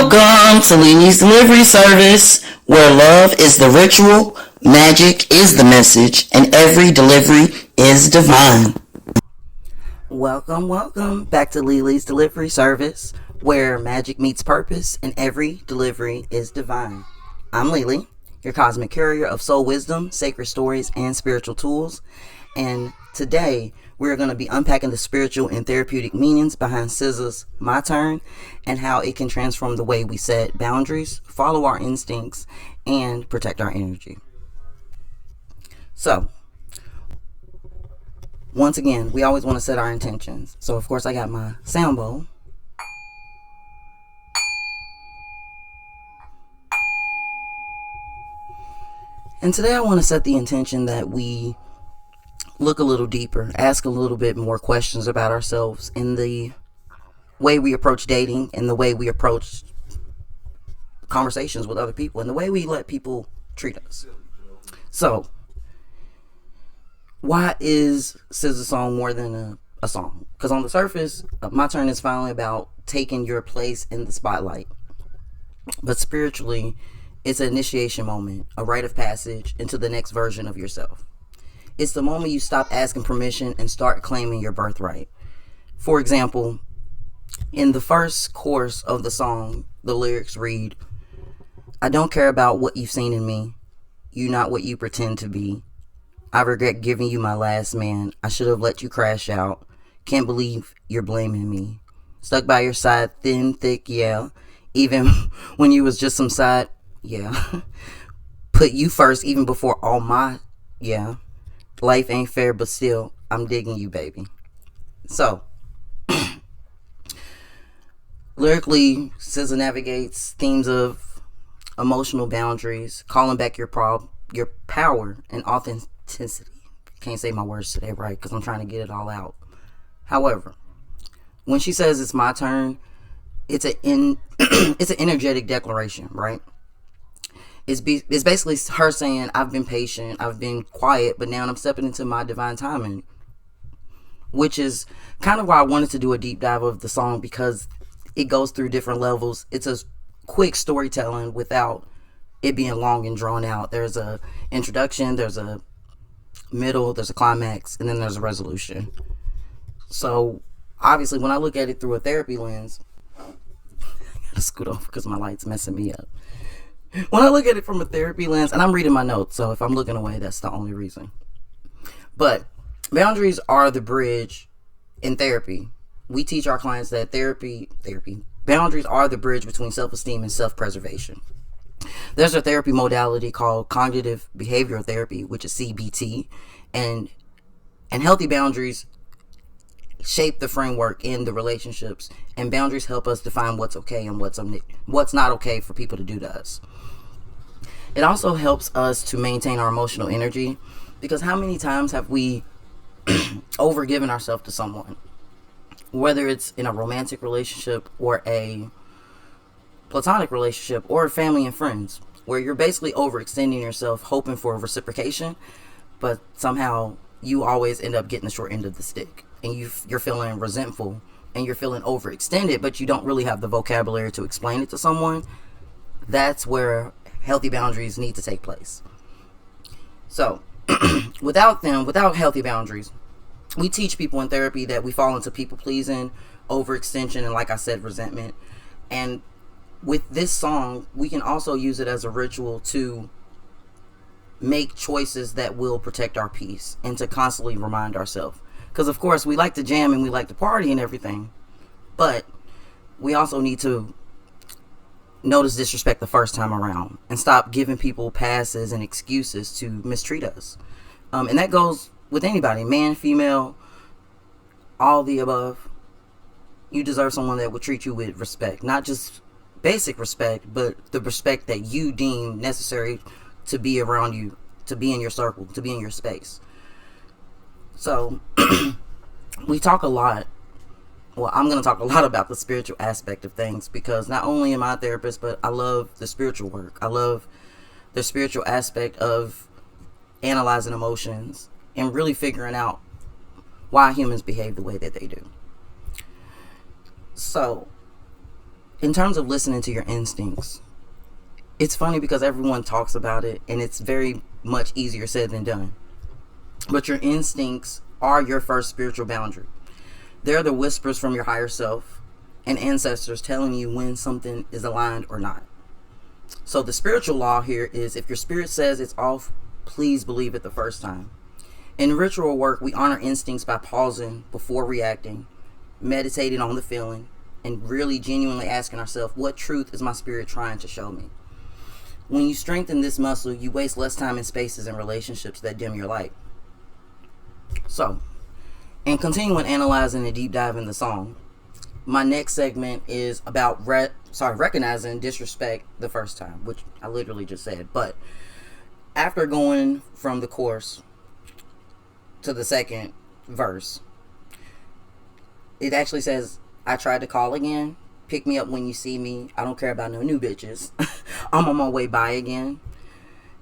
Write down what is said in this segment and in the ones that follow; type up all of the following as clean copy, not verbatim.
Welcome to Lili's Delivery Service, where love is the ritual, magic is the message, and every delivery is divine. Welcome back to Lili's Delivery Service, where magic meets purpose and every delivery is divine. I'm Lily, your cosmic carrier of soul wisdom, sacred stories, and spiritual tools. And today, we're going to be unpacking the spiritual and therapeutic meanings behind SZA's My Turn and how it can transform the way we set boundaries, follow our instincts, and protect our energy. So, once again, we always want to set our intentions. So, of course, I got my sound bowl. And today I want to set the intention that we look a little deeper, ask a little bit more questions about ourselves in the way we approach dating and the way we approach conversations with other people and the way we let people treat us. So, why is SZA's song more than a song? Because on the surface, My Turn is finally about taking your place in the spotlight. But spiritually, it's an initiation moment, a rite of passage into the next version of yourself. It's the moment you stop asking permission and start claiming your birthright. For example, in the first chorus of the song, the lyrics read, "I don't care about what you've seen in me. You not what you pretend to be. I regret giving you my last man. I should have let you crash out. Can't believe you're blaming me. Stuck by your side, thin, thick, yeah. Even when you was just some side, yeah. Put you first even before all my, yeah. Life ain't fair, but still, I'm digging you, baby." So, lyrically, SZA navigates themes of emotional boundaries, calling back your power, and authenticity. Can't say my words today, right? Because I'm trying to get it all out. However, when she says it's my turn, it's it's an energetic declaration, right? It's basically her saying, I've been patient, I've been quiet, but now I'm stepping into my divine timing. Which is kind of why I wanted to do a deep dive of the song, because it goes through different levels. It's a quick storytelling without it being long and drawn out. There's a introduction, there's a middle, there's a climax, and then there's a resolution. So, obviously, when I look at it through a therapy lens, I gotta scoot over because my light's messing me up. When I look at it from a therapy lens, and I'm reading my notes, so if I'm looking away, that's the only reason. But boundaries are the bridge in therapy. We teach our clients that boundaries are the bridge between self-esteem and self-preservation. There's a therapy modality called cognitive behavioral therapy, which is CBT, and healthy boundaries shape the framework in the relationships, and boundaries help us define what's okay and what's not okay for people to do to us. It also helps us to maintain our emotional energy, because how many times have we overgiven ourselves to someone, whether it's in a romantic relationship or a platonic relationship or family and friends, where you're basically overextending yourself hoping for reciprocation, but somehow you always end up getting the short end of the stick, and you're feeling resentful and you're feeling overextended, but you don't really have the vocabulary to explain it to someone. That's where healthy boundaries need to take place. So, without healthy boundaries, we teach people in therapy that we fall into people pleasing, overextension, and, like I said, resentment. And with this song, we can also use it as a ritual to make choices that will protect our peace and to constantly remind ourselves. Because, of course, we like to jam and we like to party and everything, but we also need to notice disrespect the first time around and stop giving people passes and excuses to mistreat us. And that goes with anybody, man, female, all the above. You deserve someone that will treat you with respect, not just basic respect, but the respect that you deem necessary to be around you, to be in your circle, to be in your space. So, we talk a lot. Well, I'm going to talk a lot about the spiritual aspect of things, because not only am I a therapist, but I love the spiritual work. I love the spiritual aspect of analyzing emotions and really figuring out why humans behave the way that they do. So, in terms of listening to your instincts, it's funny because everyone talks about it and it's very much easier said than done. But your instincts are your first spiritual boundary. They're the whispers from your higher self and ancestors telling you when something is aligned or not. So the spiritual law here is, if your spirit says it's off, please believe it the first time. In ritual work, we honor instincts by pausing before reacting, meditating on the feeling, and really genuinely asking ourselves, what truth is my spirit trying to show me? When you strengthen this muscle, you waste less time in spaces and relationships that dim your light. So, and continuing analyzing and deep dive in the song, my next segment is about recognizing disrespect the first time, which I literally just said. But after going from the chorus to the second verse, it actually says, I tried to call again. Pick me up when you see me. I don't care about no new bitches. I'm on my way by again.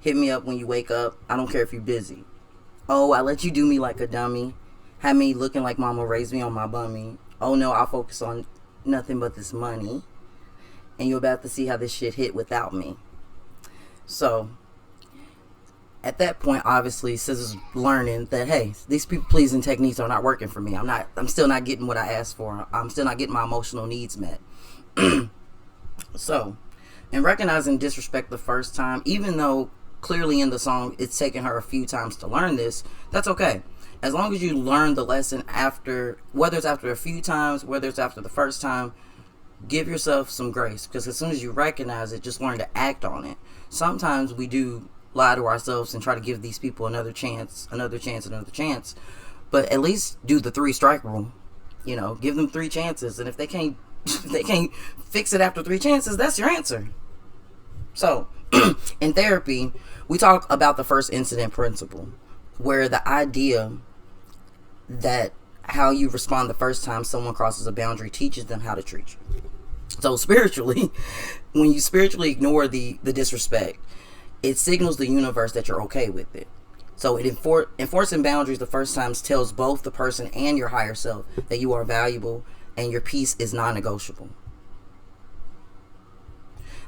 Hit me up when you wake up. I don't care if you're busy. Oh, I let you do me like a dummy. Had me looking like mama raised me on my bummy. Oh no, I'll focus on nothing but this money. And you're about to see how this shit hit without me. So, at that point, obviously, SZA's learning that, hey, these people-pleasing techniques are not working for me. I'm still not getting what I asked for. I'm still not getting my emotional needs met. So, in recognizing disrespect the first time, even though clearly in the song it's taken her a few times to learn this, that's okay. As long as you learn the lesson after, whether it's after a few times, whether it's after the first time, give yourself some grace. Because as soon as you recognize it, just learn to act on it. Sometimes we do lie to ourselves and try to give these people another chance. But at least do the 3-strike rule. You know, give them 3 chances. And if they can't fix it after 3 chances, that's your answer. So, in therapy, we talk about the first incident principle, where the idea that how you respond the first time someone crosses a boundary teaches them how to treat you. So spiritually, when you spiritually ignore the disrespect, it signals the universe that you're okay with it. So enforcing boundaries the first time tells both the person and your higher self that you are valuable and your peace is non-negotiable.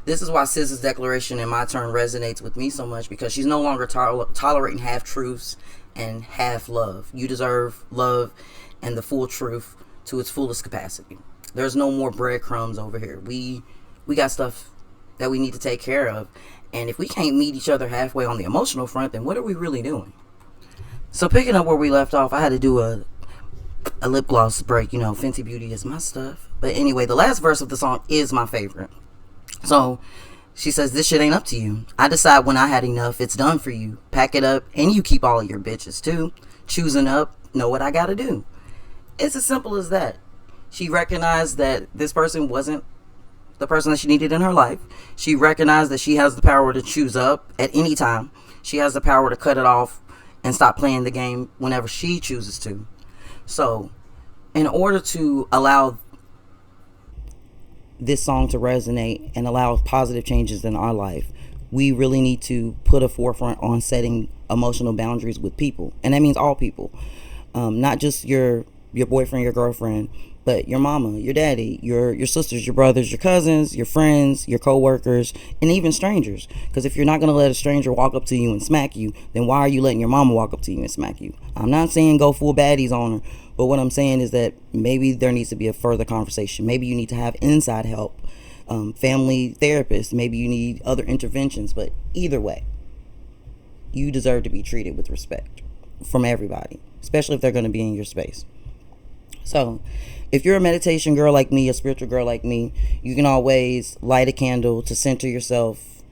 This is why SZA's declaration in My Turn resonates with me so much, because she's no longer tolerating half-truths and half-love. You deserve love and the full truth to its fullest capacity. There's no more breadcrumbs over here. We got stuff that we need to take care of. And if we can't meet each other halfway on the emotional front, then what are we really doing? So picking up where we left off, I had to do a lip gloss break. You know, Fenty Beauty is my stuff. But anyway, the last verse of the song is my favorite. So she says, this shit ain't up to you. I decide when I had enough, it's done for you. Pack it up and you keep all of your bitches too. Choosing up, know what I gotta do. It's as simple as that. She recognized that this person wasn't the person that she needed in her life. She recognized that she has the power to choose up at any time. She has the power to cut it off and stop playing the game whenever she chooses to. So, in order to allow this song to resonate and allow positive changes in our life, we really need to put a forefront on setting emotional boundaries with people. And that means all people. Not just your boyfriend, your girlfriend, but your mama, your daddy, your sisters, your brothers, your cousins, your friends, your co-workers, and even strangers. Because if you're not going to let a stranger walk up to you and smack you, then why are you letting your mama walk up to you and smack you? I'm not saying go full baddies on her, but what I'm saying is that maybe there needs to be a further conversation. Maybe you need to have inside help, family therapists. Maybe you need other interventions. But either way, you deserve to be treated with respect from everybody, especially if they're going to be in your space. So, if you're a meditation girl like me, a spiritual girl like me, you can always light a candle to center yourself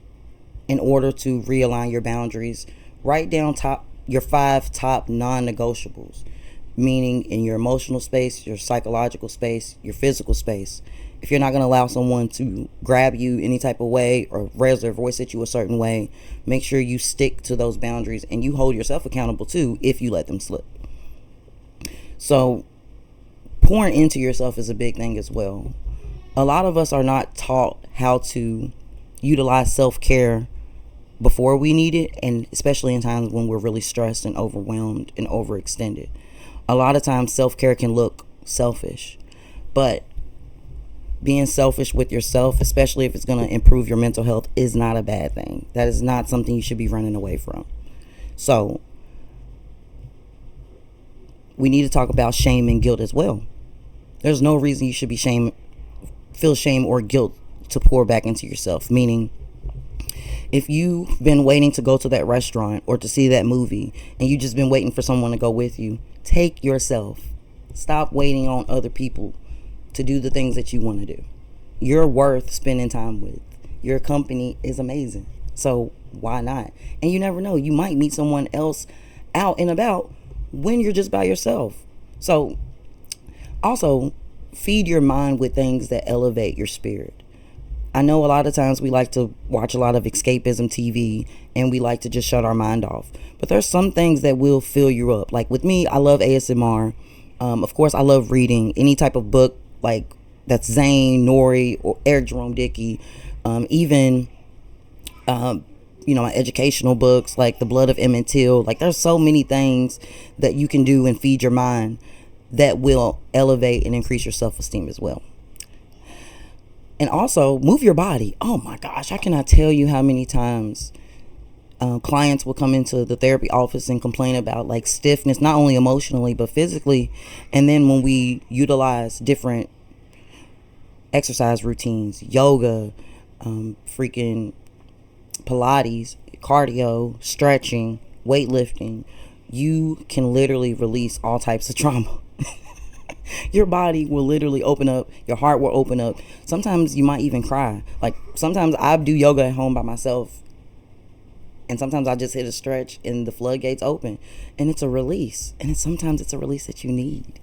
in order to realign your boundaries. Write down your 5 top non-negotiables, meaning in your emotional space, your psychological space, your physical space. If you're not going to allow someone to grab you any type of way or raise their voice at you a certain way, make sure you stick to those boundaries and you hold yourself accountable too if you let them slip. So, pouring into yourself is a big thing as well. A lot of us are not taught how to utilize self-care before we need it, and especially in times when we're really stressed and overwhelmed and overextended. A lot of times self-care can look selfish, but being selfish with yourself, especially if it's going to improve your mental health, is not a bad thing. That is not something you should be running away from. So we need to talk about shame and guilt as well. There's no reason you should feel shame or guilt to pour back into yourself. Meaning, if you've been waiting to go to that restaurant or to see that movie and you've just been waiting for someone to go with you, take yourself. Stop waiting on other people to do the things that you want to do. You're worth spending time with. Your company is amazing. So why not? And you never know. You might meet someone else out and about when you're just by yourself. So also, feed your mind with things that elevate your spirit. I know a lot of times we like to watch a lot of escapism TV and we like to just shut our mind off. But there's some things that will fill you up. Like with me, I love ASMR. Of course, I love reading any type of book like that's Zane, Nori, or Eric Jerome Dickey. Even my educational books like The Blood of Emmett Till. Like there's so many things that you can do and feed your mind that will elevate and increase your self-esteem as well. And also move your body. Oh my gosh, I cannot tell you how many times clients will come into the therapy office and complain about like stiffness, not only emotionally but physically. And then when we utilize different exercise routines, yoga, freaking Pilates, cardio, stretching, weightlifting, you can literally release all types of trauma. Your body will literally open up. Your heart will open up. Sometimes you might even cry. Like sometimes I do yoga at home by myself, and sometimes I just hit a stretch and the floodgates open, and it's a release. And sometimes it's a release that you need.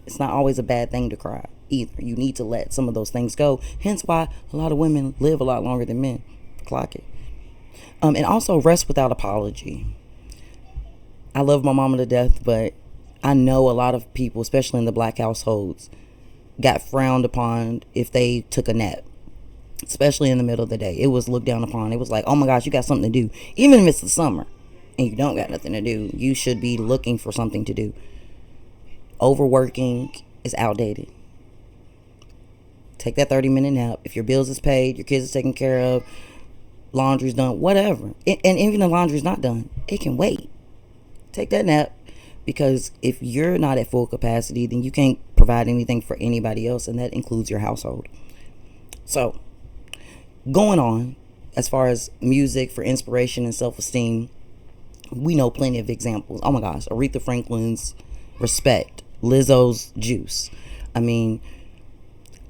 It's not always a bad thing to cry either. You need to let some of those things go. Hence why a lot of women live a lot longer than men. Clock it. And also rest without apology. I love my mama to death, but I know a lot of people, especially in the black households, got frowned upon if they took a nap, especially in the middle of the day. It was looked down upon. It was like, oh my gosh, you got something to do. Even if it's the summer and you don't got nothing to do, you should be looking for something to do. Overworking is outdated. Take that 30-minute nap. If your bills is paid, your kids is taken care of, laundry's done, whatever. And even the laundry's not done, it can wait. Take that nap, because if you're not at full capacity, then you can't provide anything for anybody else, and that includes your household. So, going on, as far as music for inspiration and self-esteem, we know plenty of examples. Oh my gosh, Aretha Franklin's Respect, Lizzo's Juice. I mean,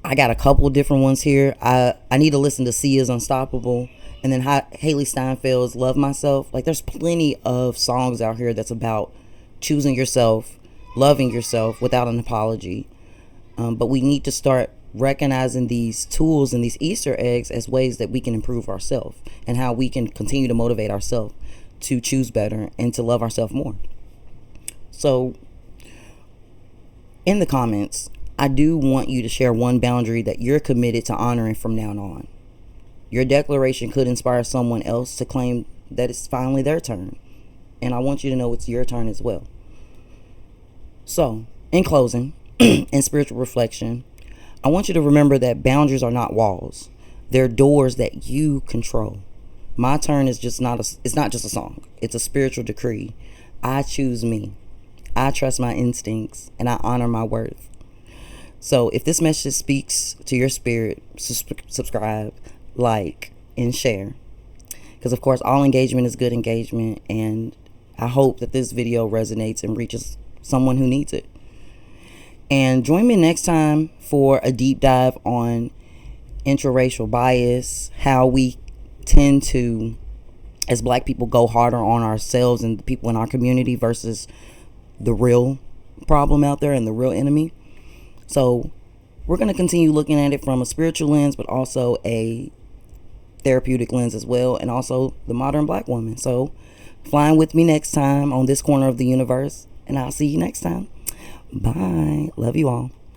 I got a couple of different ones here. I need to listen to Sia's Unstoppable, and then Haley Steinfeld's Love Myself. Like there's plenty of songs out here that's about choosing yourself, loving yourself without an apology. But we need to start recognizing these tools and these Easter eggs as ways that we can improve ourselves and how we can continue to motivate ourselves to choose better and to love ourselves more. So in the comments, I do want you to share one boundary that you're committed to honoring from now on. Your declaration could inspire someone else to claim that it's finally their turn. And I want you to know it's your turn as well. So, in closing, in spiritual reflection, I want you to remember that boundaries are not walls. They're doors that you control. My turn is it's not just a song. It's a spiritual decree. I choose me. I trust my instincts and I honor my worth. So if this message speaks to your spirit, subscribe, like, and share. Because of course, all engagement is good engagement, and I hope that this video resonates and reaches someone who needs it. And join me next time for a deep dive on interracial bias, how we tend to, as Black people, go harder on ourselves and the people in our community versus the real problem out there and the real enemy. So we're going to continue looking at it from a spiritual lens, but also a therapeutic lens as well, and also the modern Black woman. So flying with me next time on this corner of the universe, and I'll see you next time. Bye. Love you all.